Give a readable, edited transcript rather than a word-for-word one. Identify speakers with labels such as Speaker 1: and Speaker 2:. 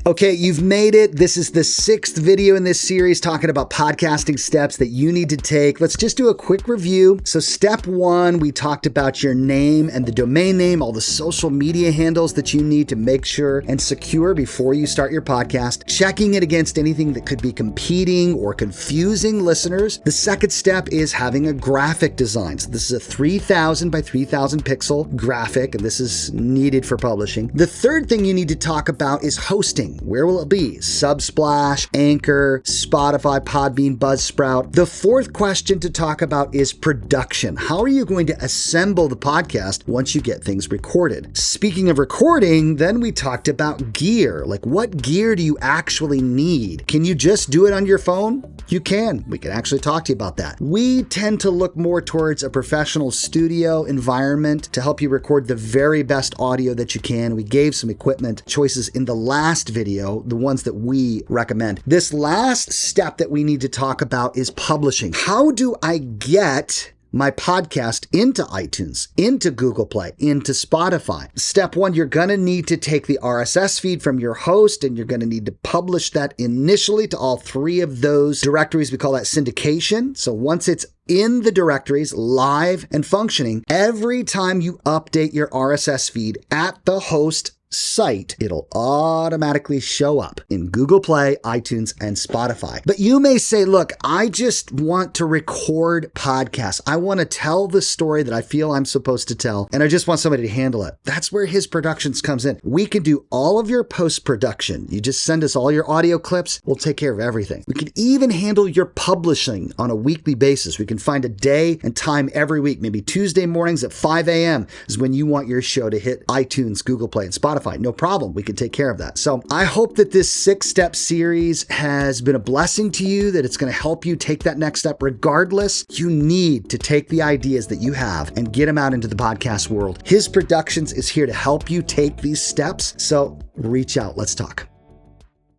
Speaker 1: Okay, you've made it. This is the 6th video in this series talking about podcasting steps that you need to take. Let's just do a quick review. So step 1, we talked about your name and the domain name, all the social media handles that you need to make sure and secure before you start your podcast, checking it against anything that could be competing or confusing listeners. The second step is having a graphic design. So this is a 3000 by 3000 pixel graphic, and this is needed for publishing. The third thing you need to talk about is hosting. Where will it be? Subsplash, Anchor, Spotify, Podbean, Buzzsprout. The fourth question to talk about is production. How are you going to assemble the podcast once you get things recorded? Speaking of recording, then we talked about gear. Like, what gear do you actually need? Can you just do it on your phone? You can. We can actually talk to you about that. We tend to look more towards a professional studio environment to help you record the very best audio that you can. We gave some equipment choices in the last video, the ones that we recommend. This last step that we need to talk about is publishing. How do I get my podcast into iTunes, into Google Play, into Spotify? Step 1, you're going to need to take the RSS feed from your host, and you're going to need to publish that initially to all 3 of those directories. We call that syndication. So once it's in the directories, live and functioning, every time you update your RSS feed at the host site, it'll automatically show up in Google Play, iTunes, and Spotify. But you may say, look, I just want to record podcasts. I want to tell the story that I feel I'm supposed to tell, and I just want somebody to handle it. That's where His Productions comes in. We can do all of your post-production. You just send us all your audio clips. We'll take care of everything. We can even handle your publishing on a weekly basis. We can find a day and time every week. Maybe Tuesday mornings at 5 a.m. is when you want your show to hit iTunes, Google Play, and Spotify. No problem. We can take care of that. So I hope that this 6-step series has been a blessing to you, that it's going to help you take that next step. Regardless, you need to take the ideas that you have and get them out into the podcast world. His Productions is here to help you take these steps. So reach out. Let's talk.